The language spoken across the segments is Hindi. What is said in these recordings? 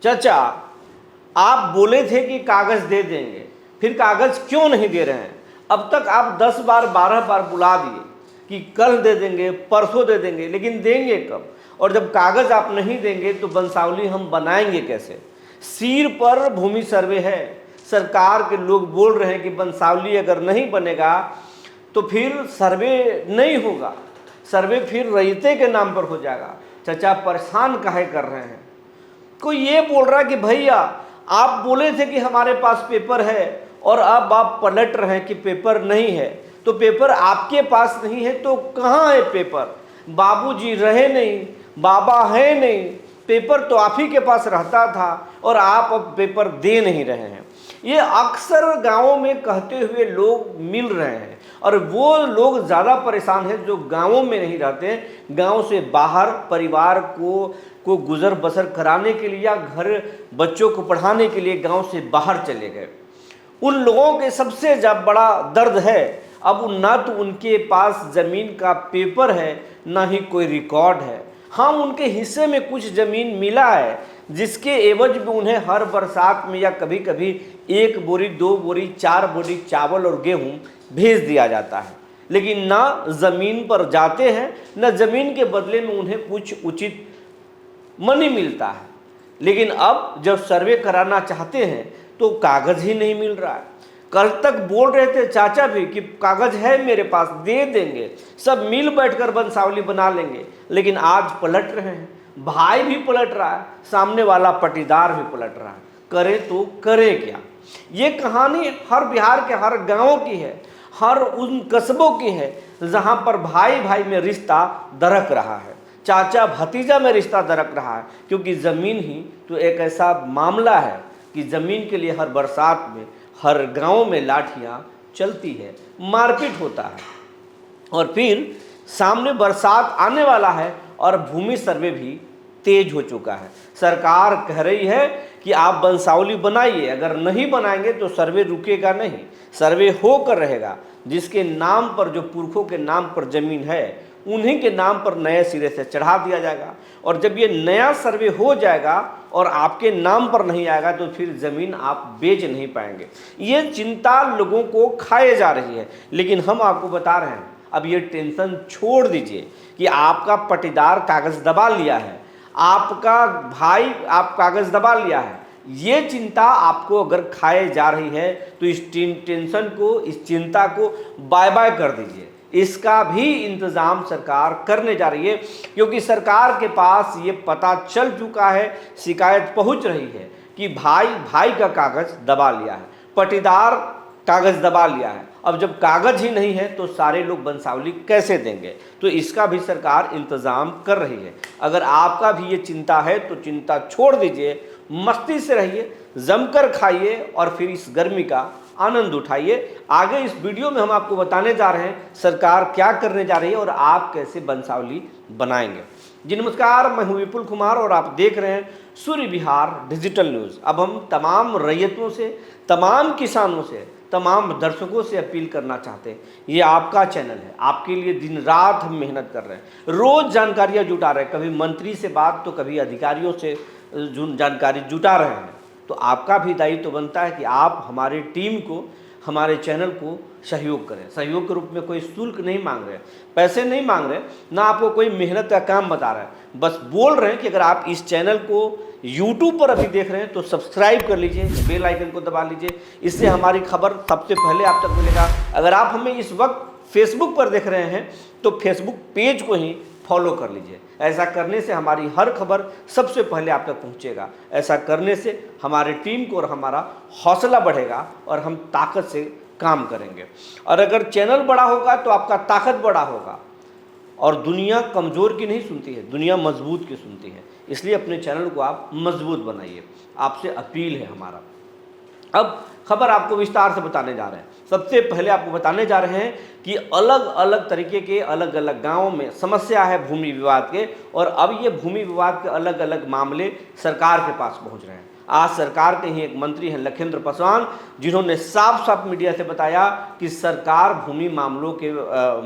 चाचा, आप बोले थे कि कागज दे देंगे, फिर कागज क्यों नहीं दे रहे हैं? अब तक आप 10 बार 12 बार बुला दिए कि कल दे देंगे, परसों दे देंगे, लेकिन देंगे कब? और जब कागज आप नहीं देंगे तो बंसावली हम बनाएंगे कैसे? सिर पर भूमि सर्वे है, सरकार के लोग बोल रहे हैं कि बंसावली अगर नहीं बनेगा तो फिर सर्वे नहीं होगा, सर्वे फिर रईते के नाम पर हो जाएगा। चाचा परेशान काहे कर रहे हैं? कोई ये बोल रहा है कि भैया आप बोले थे कि हमारे पास पेपर है और अब आप पलट रहे हैं कि पेपर नहीं है। तो पेपर आपके पास नहीं है तो कहाँ है पेपर? बाबूजी रहे नहीं, बाबा है नहीं, पेपर तो आप ही के पास रहता था और आप अब पेपर दे नहीं रहे हैं। ये अक्सर गाँवों में कहते हुए लोग मिल रहे हैं और वो लोग ज़्यादा परेशान हैं जो गाँवों में नहीं रहते हैं, गाँव से बाहर परिवार को गुजर बसर कराने के लिए या घर बच्चों को पढ़ाने के लिए गांव से बाहर चले गए। उन लोगों के सबसे बड़ा दर्द है अब ना तो उनके पास ज़मीन का पेपर है ना ही कोई रिकॉर्ड है। हाँ, उनके हिस्से में कुछ ज़मीन मिला है जिसके एवज में उन्हें हर बरसात में या कभी कभी 1 बोरी 2 बोरी 4 बोरी चावल और गेहूँ भेज दिया जाता है, लेकिन ना ज़मीन पर जाते हैं न ज़मीन के बदले में उन्हें कुछ उचित मनी मिलता है। लेकिन अब जब सर्वे कराना चाहते हैं तो कागज़ ही नहीं मिल रहा है। कल तक बोल रहे थे चाचा भी कि कागज़ है मेरे पास, दे देंगे, सब मिल बैठकर बंसावली बना लेंगे, लेकिन आज पलट रहे हैं। भाई भी पलट रहा है, सामने वाला पटीदार भी पलट रहा है। करे तो करे क्या? ये कहानी हर बिहार के हर गाँव की है, हर उन कस्बों की है जहाँ पर भाई भाई में रिश्ता दरक रहा है, चाचा भतीजा में रिश्ता दरक रहा है, क्योंकि ज़मीन ही तो एक ऐसा मामला है कि ज़मीन के लिए हर बरसात में हर गांव में लाठियां चलती है, मारपीट होता है। और फिर सामने बरसात आने वाला है और भूमि सर्वे भी तेज हो चुका है। सरकार कह रही है कि आप बंसावली बनाइए, अगर नहीं बनाएंगे तो सर्वे रुकेगा नहीं, सर्वे होकर रहेगा। जिसके नाम पर, जो पुरखों के नाम पर ज़मीन है, उन्हीं के नाम पर नए सिरे से चढ़ा दिया जाएगा। और जब ये नया सर्वे हो जाएगा और आपके नाम पर नहीं आएगा तो फिर ज़मीन आप बेच नहीं पाएंगे। ये चिंता लोगों को खाए जा रही है, लेकिन हम आपको बता रहे हैं अब ये टेंशन छोड़ दीजिए कि आपका पटीदार कागज़ दबा लिया है, आपका भाई आप कागज़ दबा लिया है। ये चिंता आपको अगर खाए जा रही है तो इस टेंशन को, इस चिंता को बाय बाय कर दीजिए। इसका भी इंतज़ाम सरकार करने जा रही है, क्योंकि सरकार के पास ये पता चल चुका है, शिकायत पहुंच रही है कि भाई भाई का कागज़ दबा लिया है, पटीदार कागज़ दबा लिया है। अब जब कागज़ ही नहीं है तो सारे लोग बंसावली कैसे देंगे? तो इसका भी सरकार इंतज़ाम कर रही है। अगर आपका भी ये चिंता है तो चिंता छोड़ दीजिए, मस्ती से रहिए, जमकर खाइए और फिर इस गर्मी का आनंद उठाइए। आगे इस वीडियो में हम आपको बताने जा रहे हैं सरकार क्या करने जा रही है और आप कैसे बंसावली बनाएंगे। जी नमस्कार, मैं हूं विपुल कुमार और आप देख रहे हैं सूर्य विहार डिजिटल न्यूज़। अब हम तमाम रैयतों से, तमाम किसानों से, तमाम दर्शकों से अपील करना चाहते हैं, ये आपका चैनल है, आपके लिए दिन रात हम मेहनत कर रहे हैं, रोज़ जानकारियाँ जुटा रहे हैं, कभी मंत्री से बात तो कभी अधिकारियों से जानकारी जुटा रहे हैं। तो आपका भी दायित्व तो बनता है कि आप हमारी टीम को, हमारे चैनल को सहयोग करें। सहयोग के रूप में कोई शुल्क नहीं मांग रहे, पैसे नहीं मांग रहे, ना आपको कोई मेहनत का काम बता रहा है, बस बोल रहे हैं कि अगर आप इस चैनल को YouTube पर अभी देख रहे हैं तो सब्सक्राइब कर लीजिए, बेल आइकन को दबा लीजिए, इससे हमारी खबर सबसे पहले आप तक मिलेगा। अगर आप हमें इस वक्त फेसबुक पर देख रहे हैं तो फेसबुक पेज को ही फॉलो कर लीजिए। ऐसा करने से हमारी हर खबर सबसे पहले आप तक पहुंचेगा। ऐसा करने से हमारी टीम को और हमारा हौसला बढ़ेगा और हम ताकत से काम करेंगे। और अगर चैनल बड़ा होगा तो आपका ताकत बड़ा होगा। और दुनिया कमज़ोर की नहीं सुनती है, दुनिया मजबूत की सुनती है। इसलिए अपने चैनल को आप मजबूत बनाइए, आपसे अपील है हमारा। अब खबर आपको विस्तार से बताने जा रहे हैं। सबसे पहले आपको बताने जा रहे हैं कि अलग अलग तरीके के अलग अलग गांवों में समस्या है भूमि विवाद के, और अब ये भूमि विवाद के अलग अलग मामले सरकार के पास पहुंच रहे हैं। आज सरकार के ही एक मंत्री हैं लखेंद्र पासवान, जिन्होंने साफ साफ मीडिया से बताया कि सरकार भूमि मामलों के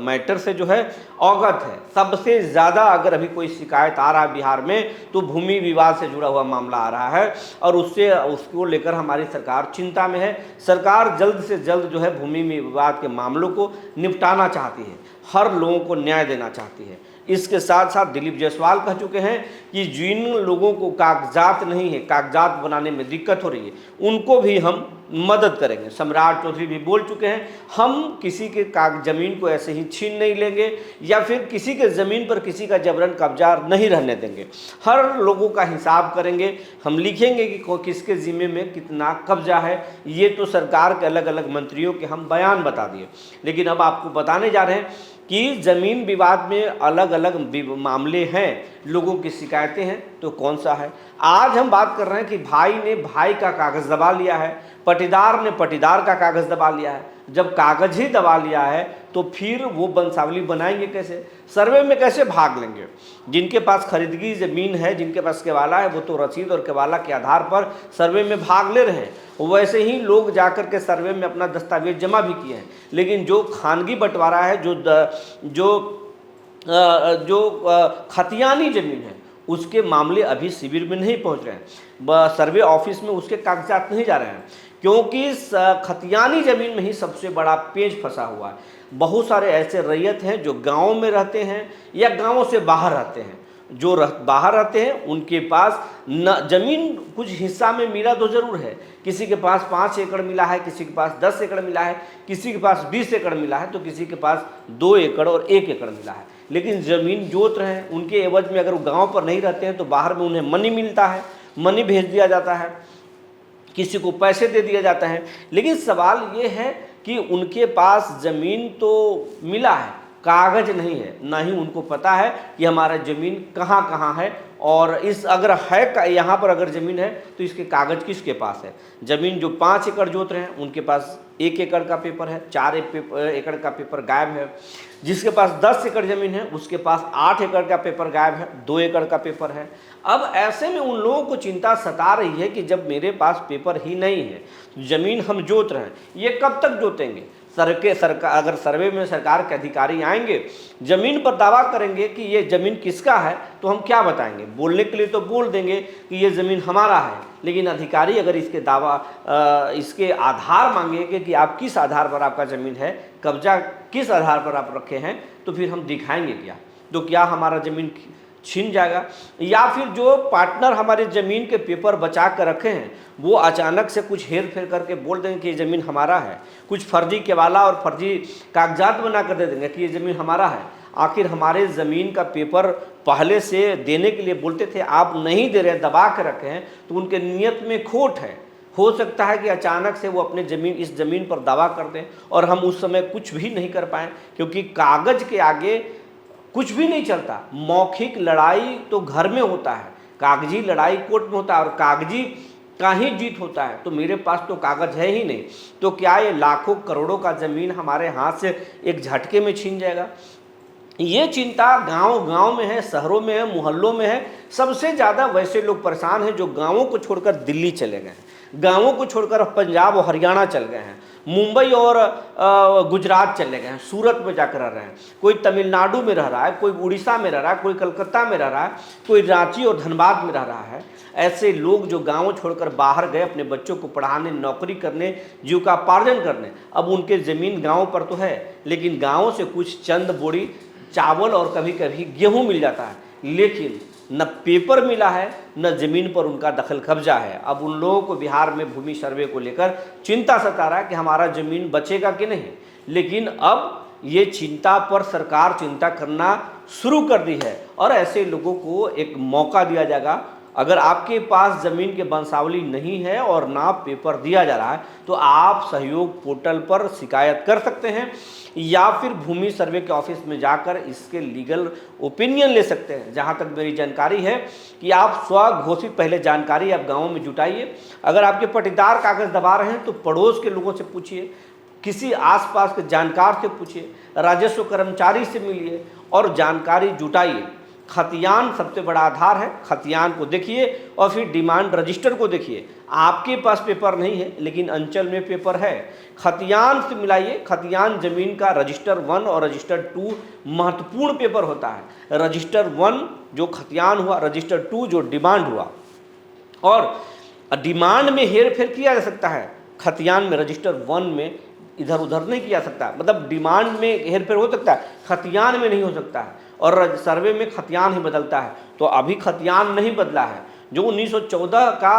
मैटर से जो है अवगत है। सबसे ज़्यादा अगर अभी कोई शिकायत आ रहा है बिहार में तो भूमि विवाद से जुड़ा हुआ मामला आ रहा है, और उसको लेकर हमारी सरकार चिंता में है। सरकार जल्द से जल्द जो है भूमि विवाद के मामलों को निपटाना चाहती है, हर लोगों को न्याय देना चाहती है। इसके साथ साथ दिलीप जायसवाल कह चुके हैं कि जिन लोगों को कागजात नहीं है, कागजात बनाने में दिक्कत हो रही है, उनको भी हम मदद करेंगे। सम्राट चौधरी भी बोल चुके हैं, हम किसी के ज़मीन को ऐसे ही छीन नहीं लेंगे या फिर किसी के ज़मीन पर किसी का जबरन कब्जा नहीं रहने देंगे। हर लोगों का हिसाब करेंगे, हम लिखेंगे कि किसके ज़िम्मे में कितना कब्जा है। ये तो सरकार के अलग अलग मंत्रियों के हम बयान बता दिए, लेकिन अब आपको बताने जा रहे हैं कि ज़मीन विवाद में अलग अलग मामले हैं, लोगों की शिकायतें हैं, तो कौन सा है। आज हम बात कर रहे हैं कि भाई ने भाई का कागज़ दबा लिया है, पटीदार ने पटीदार का कागज़ दबा लिया है। जब कागज़ ही दबा लिया है तो फिर वो वंशावली बनाएंगे कैसे, सर्वे में कैसे भाग लेंगे। जिनके पास खरीदगी ज़मीन है, जिनके पास केवाला है, वो तो रसीद और केवाला के आधार पर सर्वे में भाग ले रहे हैं। वैसे ही लोग जाकर के सर्वे में अपना दस्तावेज जमा भी किए हैं, लेकिन जो खानगी बंटवारा है, जो खतियानी ज़मीन है, उसके मामले अभी शिविर में नहीं पहुंच रहे हैं। सर्वे ऑफिस में उसके कागजात नहीं जा रहे हैं, क्योंकि खतियानी ज़मीन में ही सबसे बड़ा पेच फंसा हुआ है। बहुत सारे ऐसे रैयत हैं जो गाँव में रहते हैं या गाँवों से बाहर रहते हैं। जो बाहर रहते हैं उनके पास न ज़मीन कुछ हिस्सा में मिला तो ज़रूर है, किसी के पास 5 एकड़ मिला है, किसी के पास 10 एकड़ मिला है, किसी के पास 20 एकड़ मिला है, तो किसी के पास 2 एकड़ और 1 एकड़ मिला है। लेकिन ज़मीन जोत रहे हैं, उनके एवज में अगर वो गाँव पर नहीं रहते हैं तो बाहर में उन्हें मनी मिलता है, मनी भेज दिया जाता है, किसी को पैसे दे दिया जाता है। लेकिन सवाल ये है कि उनके पास ज़मीन तो मिला है, कागज़ नहीं है, ना ही उनको पता है कि हमारा ज़मीन कहाँ कहाँ है, और इस अगर है यहाँ पर अगर ज़मीन है तो इसके कागज़ किसके पास है। ज़मीन जो 5 एकड़ जोत रहे हैं उनके पास 1 एकड़ का पेपर है, 4 एकड़ का पेपर गायब है। जिसके पास 10 एकड़ ज़मीन है उसके पास 8 एकड़ का पेपर गायब है, 2 एकड़ का पेपर है। अब ऐसे में उन लोगों को चिंता सता रही है कि जब मेरे पास पेपर ही नहीं है, ज़मीन हम जोत रहे हैं, ये कब तक जोतेंगे। सरकार अगर सर्वे में सरकार के अधिकारी आएंगे, ज़मीन पर दावा करेंगे कि ये ज़मीन किसका है, तो हम क्या बताएंगे। बोलने के लिए तो बोल देंगे कि ये ज़मीन हमारा है, लेकिन अधिकारी अगर इसके आधार मांगेंगे कि आप किस आधार पर आपका ज़मीन है, कब्जा किस आधार पर आप रखे हैं, तो फिर हम दिखाएंगे क्या। तो क्या हमारा ज़मीन छीन जाएगा, या फिर जो पार्टनर हमारे ज़मीन के पेपर बचा कर रखे हैं वो अचानक से कुछ हेर फेर करके बोल देंगे कि ये ज़मीन हमारा है, कुछ फर्जी केवाला और फर्जी कागजात बना कर दे देंगे कि ये ज़मीन हमारा है। आखिर हमारे ज़मीन का पेपर पहले से देने के लिए बोलते थे, आप नहीं दे रहे, दबा के रखे हैं, तो उनके नीयत में खोट है। हो सकता है कि अचानक से वो अपने इस ज़मीन पर दावा कर दें और हम उस समय कुछ भी नहीं कर पाएँ, क्योंकि कागज़ के आगे कुछ भी नहीं चलता। मौखिक लड़ाई तो घर में होता है, कागजी लड़ाई कोर्ट में होता है, और कागजी का ही जीत होता है। तो मेरे पास तो कागज़ है ही नहीं, तो क्या ये लाखों करोड़ों का ज़मीन हमारे हाथ से एक झटके में छीन जाएगा। ये चिंता गांव-गांव में है, शहरों में है, मोहल्लों में है। सबसे ज़्यादा वैसे लोग परेशान हैं जो गाँवों को छोड़कर दिल्ली चले गए हैं, गाँवों को छोड़कर पंजाब और हरियाणा चल गए हैं, मुंबई और गुजरात चले गए हैं, सूरत में जाकर रह रहे हैं, कोई तमिलनाडु में रह रहा है, कोई उड़ीसा में रह रहा है, कोई कलकत्ता में रह रहा है, कोई रांची और धनबाद में रह रहा है। ऐसे लोग जो गाँव छोड़कर बाहर गए अपने बच्चों को पढ़ाने, नौकरी करने, जीविकोपार्जन करने, अब उनके ज़मीन गाँव पर तो है, लेकिन गाँव से कुछ चंद बोरी चावल और कभी कभी गेहूँ मिल जाता है, लेकिन न पेपर मिला है, न ज़मीन पर उनका दखल कब्जा है। अब उन लोगों को बिहार में भूमि सर्वे को लेकर चिंता सता रहा है कि हमारा ज़मीन बचेगा कि नहीं। लेकिन अब ये चिंता पर सरकार चिंता करना शुरू कर दी है, और ऐसे लोगों को एक मौका दिया जाएगा। अगर आपके पास ज़मीन के वंशावली नहीं है और ना पेपर दिया जा रहा है, तो आप सहयोग पोर्टल पर शिकायत कर सकते हैं, या फिर भूमि सर्वे के ऑफिस में जाकर इसके लीगल ओपिनियन ले सकते हैं। जहां तक मेरी जानकारी है कि आप स्वघोषित पहले जानकारी आप गाँव में जुटाइए। अगर आपके पट्टीदार कागज़ दबा रहे हैं तो पड़ोस के लोगों से पूछिए, किसी आसपास के जानकार से पूछिए, राजस्व कर्मचारी से मिलिए और जानकारी जुटाइए। खतियान सबसे बड़ा आधार है। खतियान को देखिए और फिर डिमांड रजिस्टर को देखिए। आपके पास पेपर नहीं है लेकिन अंचल में पेपर है। खतियान से मिलाइए। खतियान जमीन का रजिस्टर 1 और रजिस्टर 2 महत्वपूर्ण पेपर होता है। रजिस्टर 1 जो खतियान हुआ, रजिस्टर 2 जो डिमांड हुआ। और डिमांड में हेर फेर किया जा सकता है, खतियान में रजिस्टर 1 में इधर उधर नहीं किया सकता। मतलब डिमांड में हेर फेर हो सकता है, खतियान में नहीं हो सकता है। और सर्वे में खतियान ही बदलता है। तो अभी खतियान नहीं बदला है। जो 1914 का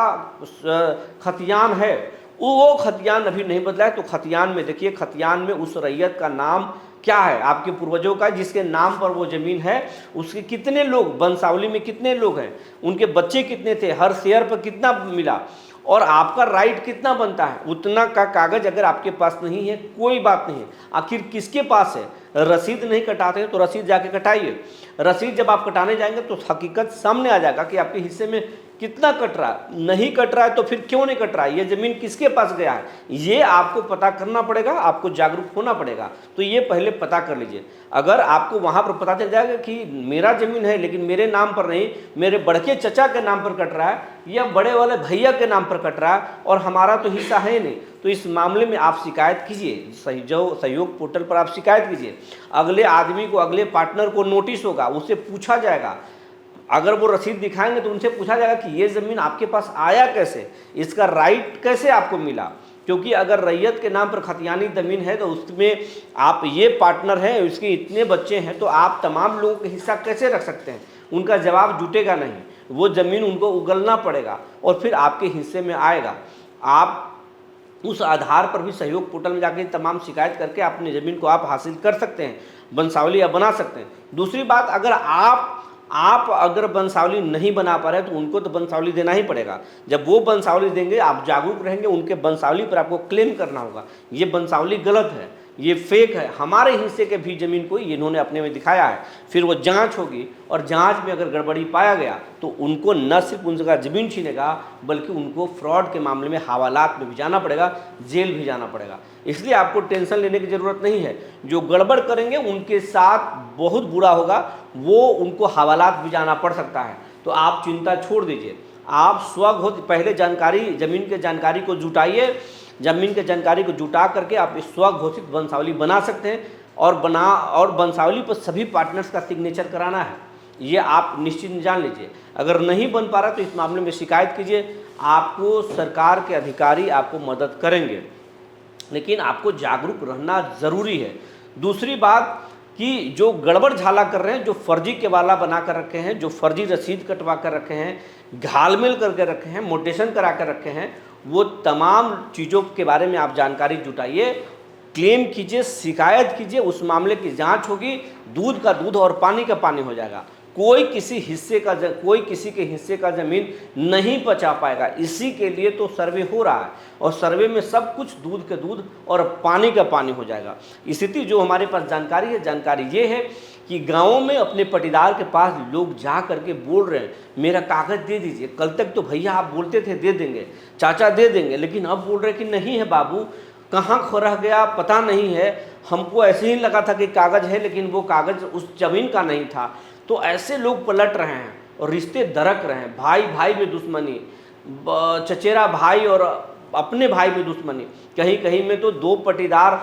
खतियान है वो खतियान अभी नहीं बदला है। तो खतियान में देखिए, खतियान में उस रैयत का नाम क्या है, आपके पूर्वजों का जिसके नाम पर वो जमीन है, उसके कितने लोग, वंशावली में कितने लोग हैं, उनके बच्चे कितने थे, हर शेयर पर कितना मिला और आपका राइट कितना बनता है, उतना का कागज अगर आपके पास नहीं है कोई बात नहीं है। आखिर किसके पास है? रसीद नहीं कटाते हैं तो रसीद जाके कटाइए। रसीद जब आप कटाने जाएंगे तो हकीकत सामने आ जाएगा कि आपके हिस्से में कितना कट रहा है। नहीं कट रहा है तो फिर क्यों नहीं कट रहा है, ये जमीन किसके पास गया है, ये आपको पता करना पड़ेगा, आपको जागरूक होना पड़ेगा। तो ये पहले पता कर लीजिए। अगर आपको वहां पर पता चल जाएगा कि मेरा जमीन है लेकिन मेरे नाम पर नहीं, मेरे बड़के चचा के नाम पर कट रहा है या बड़े वाले भैया के नाम पर कट रहा है और हमारा तो हिस्सा है नहीं, तो इस मामले में आप शिकायत कीजिए। सहयोग पोर्टल पर आप शिकायत कीजिए। अगले आदमी को, अगले पार्टनर को नोटिस होगा, उससे पूछा जाएगा। अगर वो रसीद दिखाएंगे तो उनसे पूछा जाएगा कि ये ज़मीन आपके पास आया कैसे, इसका राइट कैसे आपको मिला। क्योंकि अगर रैयत के नाम पर खतियानी ज़मीन है तो उसमें आप ये पार्टनर हैं, उसके इतने बच्चे हैं, तो आप तमाम लोगों का हिस्सा कैसे रख सकते हैं? उनका जवाब जुटेगा नहीं। वो ज़मीन उनको उगलना पड़ेगा और फिर आपके हिस्से में आएगा। आप उस आधार पर भी सहयोग पोर्टल में जाकर तमाम शिकायत करके अपनी ज़मीन को आप हासिल कर सकते हैं, वंशावली आप बना सकते हैं। दूसरी बात, अगर आप अगर वंशावली नहीं बना पा रहे तो उनको तो वंशावली देना ही पड़ेगा। जब वो वंशावली देंगे, आप जागरूक रहेंगे, उनके वंशावली पर आपको क्लेम करना होगा। ये वंशावली गलत है, ये फेक है, हमारे हिस्से के भी ज़मीन को इन्होंने अपने में दिखाया है। फिर वो जांच होगी और जांच में अगर गड़बड़ी पाया गया तो उनको न सिर्फ उनका ज़मीन छीनेगा बल्कि उनको फ्रॉड के मामले में हवालात में भी जाना पड़ेगा, जेल भी जाना पड़ेगा। इसलिए आपको टेंशन लेने की ज़रूरत नहीं है। जो गड़बड़ करेंगे उनके साथ बहुत बुरा होगा, वो उनको हवालात भी जाना पड़ सकता है। तो आप चिंता छोड़ दीजिए। आप स्वघोषित पहले जानकारी, ज़मीन के जानकारी को जुटाइए। ज़मीन के जानकारी को जुटा करके आप स्वघोषित वंशावली बना सकते हैं और वंशावली पर सभी पार्टनर्स का सिग्नेचर कराना है। ये आप निश्चित जान लीजिए। अगर नहीं बन पा रहा तो इस मामले में शिकायत कीजिए। आपको सरकार के अधिकारी आपको मदद करेंगे, लेकिन आपको जागरूक रहना ज़रूरी है। दूसरी बात कि जो गड़बड़ झाला कर रहे हैं, जो फर्जी केवाला बना कर रखे हैं, जो फर्जी रसीद कटवा कर रखे हैं, घालमेल करके रखे हैं, मोटेशन करा कर रखे हैं, वो तमाम चीज़ों के बारे में आप जानकारी जुटाइए, क्लेम कीजिए, शिकायत कीजिए। उस मामले की जांच होगी, दूध का दूध और पानी का पानी हो जाएगा। कोई किसी के हिस्से का ज़मीन नहीं बचा पाएगा। इसी के लिए तो सर्वे हो रहा है और सर्वे में सब कुछ दूध के दूध और पानी का पानी हो जाएगा। स्थिति जो हमारे पास जानकारी है, जानकारी ये है कि गाँवों में अपने पटीदार के पास लोग जा करके बोल रहे हैं मेरा कागज़ दे दीजिए। कल तक तो भैया आप बोलते थे दे देंगे, चाचा दे देंगे, लेकिन अब बोल रहे कि नहीं है बाबू, कहाँ खो रह गया पता नहीं है, हमको ऐसे ही लगा था कि कागज़ है लेकिन वो कागज़ उस ज़मीन का नहीं था। तो ऐसे लोग पलट रहे हैं और रिश्ते दरक रहे हैं। भाई भाई में दुश्मनी, चचेरा भाई और अपने भाई में दुश्मनी। कहीं कहीं में तो दो पटीदार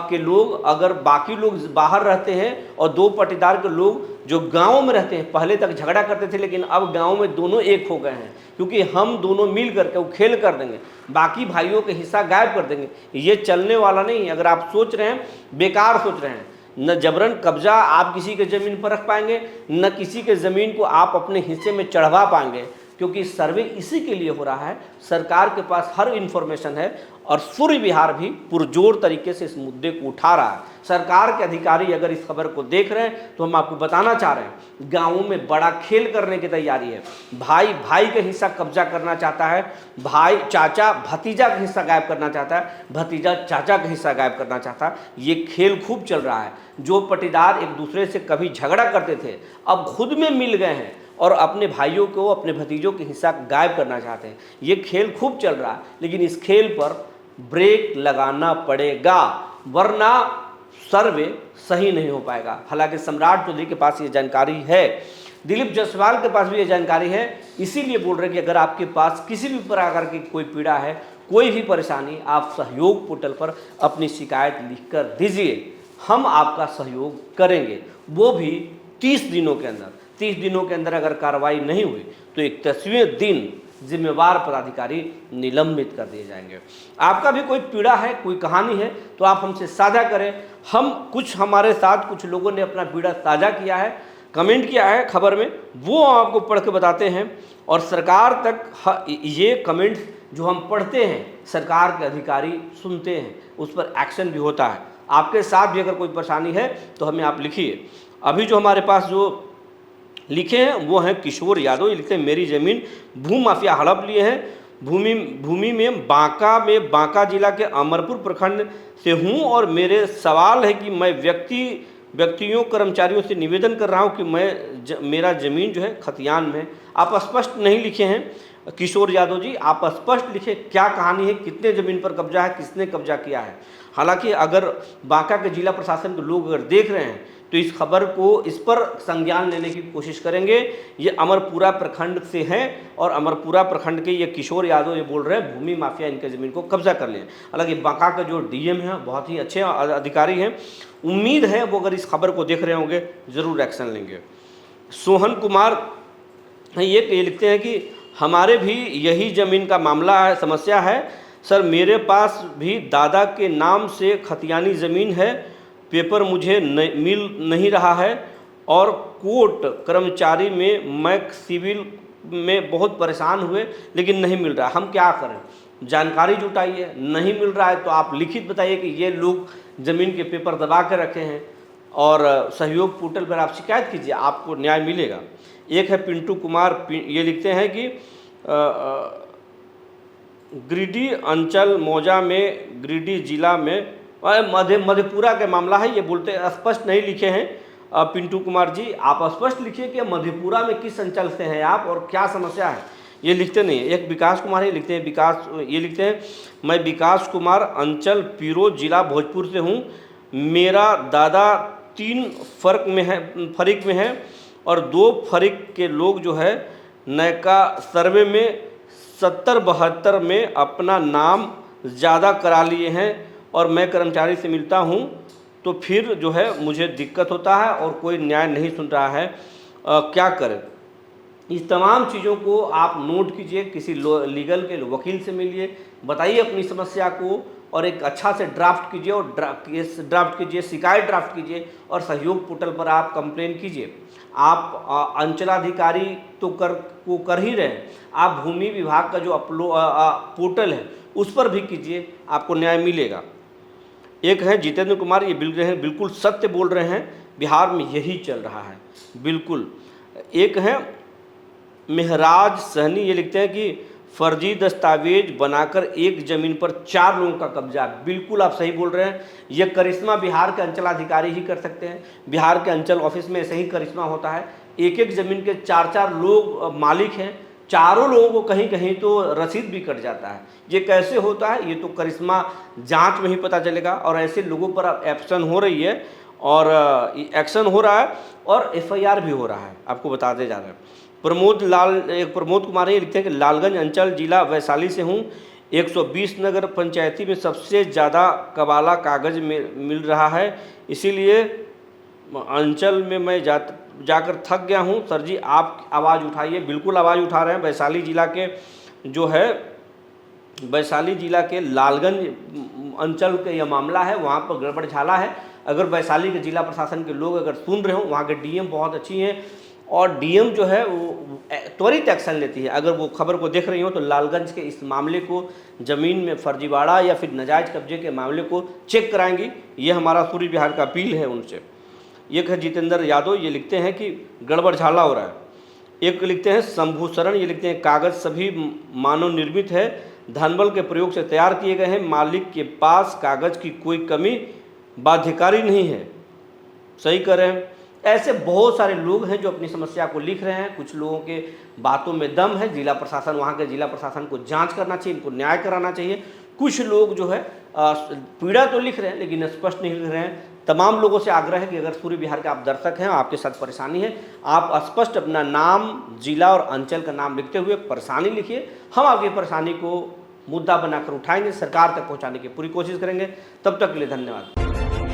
के लोग, अगर बाकी लोग बाहर रहते हैं और दो पटीदार के लोग जो गांव में रहते हैं, पहले तक झगड़ा करते थे लेकिन अब गांव में दोनों एक हो गए हैं, क्योंकि हम दोनों मिल करके वो खेल कर देंगे, बाकी भाइयों के हिस्सा गायब कर देंगे। ये चलने वाला नहीं है। अगर आप सोच रहे हैं, बेकार सोच रहे हैं। न जबरन कब्जा आप किसी के ज़मीन पर रख पाएंगे, न किसी के ज़मीन को आप अपने हिस्से में चढ़वा पाएंगे, क्योंकि सर्वे इसी के लिए हो रहा है। सरकार के पास हर इन्फॉर्मेशन है और सूर्य विहार भी पुरजोर तरीके से इस मुद्दे को उठा रहा है। सरकार के अधिकारी अगर इस खबर को देख रहे हैं तो हम आपको बताना चाह रहे हैं, गाँवों में बड़ा खेल करने की तैयारी है। भाई भाई का हिस्सा कब्जा करना चाहता है, भाई चाचा भतीजा का हिस्सा गायब करना चाहता है, भतीजा चाचा का हिस्सा गायब करना चाहता है। ये खेल खूब चल रहा है। जो पटीदार एक दूसरे से कभी झगड़ा करते थे अब खुद में मिल गए हैं और अपने भाइयों को, अपने भतीजों के हिस्सा गायब करना चाहते हैं। ये खेल खूब चल रहा है, लेकिन इस खेल पर ब्रेक लगाना पड़ेगा, वरना सर्वे सही नहीं हो पाएगा। हालांकि सम्राट चौधरी के पास ये जानकारी है। दिलीप जायसवाल के पास भी ये जानकारी है, इसीलिए बोल रहे हैं कि अगर आपके पास किसी भी प्रकार की कोई पीड़ा है, कोई भी परेशानी, आप सहयोग पोर्टल पर अपनी शिकायत लिखकर दीजिए, हम आपका सहयोग करेंगे, वो भी 30 दिनों के अंदर। 30 दिनों के अंदर अगर कार्रवाई नहीं हुई तो 31वें दिन जिम्मेवार पदाधिकारी निलंबित कर दिए जाएंगे। आपका भी कोई पीड़ा है, कोई कहानी है, तो आप हमसे साझा करें। हमारे साथ कुछ लोगों ने अपना पीड़ा साझा किया है, कमेंट किया है खबर में, वो आपको पढ़ के बताते हैं। और सरकार तक ये कमेंट जो हम पढ़ते हैं, सरकार के अधिकारी सुनते हैं, उस पर एक्शन भी होता है। आपके साथ भी अगर कोई परेशानी है तो हमें आप लिखिए। अभी जो हमारे पास जो लिखे हैं वो हैं किशोर यादव। ये लिखते हैं, मेरी ज़मीन भू माफिया हड़प लिए हैं। भूमि में बांका जिला के अमरपुर प्रखंड से हूँ और मेरे सवाल है कि मैं व्यक्तियों कर्मचारियों से निवेदन कर रहा हूँ कि मेरा ज़मीन जो है खतियान में। आप स्पष्ट नहीं लिखे हैं किशोर यादव जी, आप स्पष्ट लिखे क्या कहानी है, कितने ज़मीन पर कब्जा है, किसने कब्जा किया है। हालांकि अगर बांका के जिला प्रशासन के लोग अगर देख रहे हैं तो इस खबर को, इस पर संज्ञान लेने की कोशिश करेंगे। ये अमरपुरा प्रखंड से हैं और अमरपुरा प्रखंड के ये किशोर यादव ये बोल रहे हैं भूमि माफिया इनके ज़मीन को कब्जा कर लें। हालांकि बांका का जो डीएम है बहुत ही अच्छे अधिकारी हैं, उम्मीद है वो अगर इस खबर को देख रहे होंगे ज़रूर एक्शन लेंगे। सोहन कुमार ये लिखते हैं कि हमारे भी यही ज़मीन का मामला है, समस्या है सर। मेरे पास भी दादा के नाम से खतियानी ज़मीन है, पेपर मुझे मिल नहीं रहा है और कोर्ट कर्मचारी में मैं सिविल में बहुत परेशान हुए लेकिन नहीं मिल रहा। हम क्या करें? जानकारी जुटाइए। नहीं मिल रहा है तो आप लिखित बताइए कि ये लोग ज़मीन के पेपर दबा कर रखे हैं और सहयोग पोर्टल पर आप शिकायत कीजिए, आपको न्याय मिलेगा। एक है पिंटू कुमार, ये लिखते हैं कि गिरिडीह अंचल मौजा में, गिरिडीह जिला में मधेपुरा का मामला है। ये बोलते स्पष्ट नहीं लिखे हैं पिंटू कुमार जी, आप स्पष्ट लिखिए कि मधेपुरा में किस अंचल से हैं आप और क्या समस्या है, ये लिखते नहीं। एक विकास कुमार ये लिखते हैं, ये लिखते हैं, मैं विकास कुमार अंचल पीरो जिला भोजपुर से हूँ। मेरा दादा 3 फरीक में है और 2 फरीक के लोग जो है नयका सर्वे में 70-72 में अपना नाम ज़्यादा करा लिए हैं और मैं कर्मचारी से मिलता हूं तो फिर जो है मुझे दिक्कत होता है और कोई न्याय नहीं सुन रहा है, क्या करें? इस तमाम चीज़ों को आप नोट कीजिए, किसी लीगल के वकील से मिलिए, बताइए अपनी समस्या को और एक अच्छा से ड्राफ्ट कीजिए और ड्राफ्ट कीजिए, शिकायत ड्राफ्ट कीजिए और सहयोग पोर्टल पर आप कंप्लेन कीजिए। आप अंचलाधिकारी तो कर ही रहे हैं, आप भूमि विभाग का जो पोर्टल है उस पर भी कीजिए, आपको न्याय मिलेगा। एक है जितेंद्र कुमार, ये बिल्कुल सत्य बोल रहे हैं, बिहार में यही चल रहा है बिल्कुल। एक है मेहराज सहनी, ये लिखते हैं कि फर्जी दस्तावेज बनाकर एक ज़मीन पर 4 लोगों का कब्जा। बिल्कुल आप सही बोल रहे हैं, ये करिश्मा बिहार के अंचलाधिकारी ही कर सकते हैं। बिहार के अंचल ऑफिस में ऐसे ही करिश्मा होता है, एक ज़मीन के 4-4 लोग मालिक हैं, चारों लोगों को कहीं कहीं तो रसीद भी कट जाता है। ये कैसे होता है ये तो करिश्मा जांच में ही पता चलेगा। और ऐसे लोगों पर अब एक्शन हो रही है और एक्शन हो रहा है और FIR भी हो रहा है, आपको बताते जा रहे हैं। प्रमोद कुमार ये लिखते हैं कि लालगंज अंचल जिला वैशाली से हूँ। 120 नगर पंचायती में सबसे ज़्यादा कबाला कागज़ मिल रहा है, इसीलिए अंचल में मैं जाकर थक गया हूँ। सर जी आप आवाज़ उठाइए। बिल्कुल आवाज़ उठा रहे हैं। वैशाली जिला के जो है, वैशाली जिला के लालगंज अंचल का यह मामला है, वहाँ पर गड़बड़ झाला है। अगर वैशाली के जिला प्रशासन के लोग अगर सुन रहे हो, वहाँ के DM बहुत अच्छी हैं और DM जो है वो त्वरित एक्शन लेती है। अगर वो खबर को देख रही हो तो लालगंज के इस मामले को, ज़मीन में फर्जीवाड़ा या फिर नाजायज़ कब्जे के मामले को चेक कराएंगी। ये हमारा सूर्य बिहार का अपील है उनसे। एक है जितेंद्र यादव, ये लिखते हैं कि गड़बड़ झाला हो रहा है। एक लिखते हैं शंभू शरण, ये लिखते हैं कागज़ सभी मानव निर्मित है, धनबल के प्रयोग से तैयार किए गए हैं, मालिक के पास कागज़ की कोई कमी बाध्यकारी नहीं है। सही कर रहे हैं। ऐसे बहुत सारे लोग हैं जो अपनी समस्या को लिख रहे हैं। कुछ लोगों के बातों में दम है, जिला प्रशासन, वहाँ के जिला प्रशासन को जांच करना चाहिए, इनको न्याय कराना चाहिए। कुछ लोग जो है पीड़ा तो लिख रहे हैं लेकिन स्पष्ट नहीं लिख रहे हैं, तमाम लोगों से आग्रह है कि अगर सूर्य बिहार के आप दर्शक हैं, आपके साथ परेशानी है, आप स्पष्ट अपना नाम, जिला और अंचल का नाम लिखते हुए परेशानी लिखिए। हम आपकी परेशानी को मुद्दा बनाकर उठाएंगे, सरकार तक पहुंचाने की पूरी कोशिश करेंगे। तब तक के लिए धन्यवाद।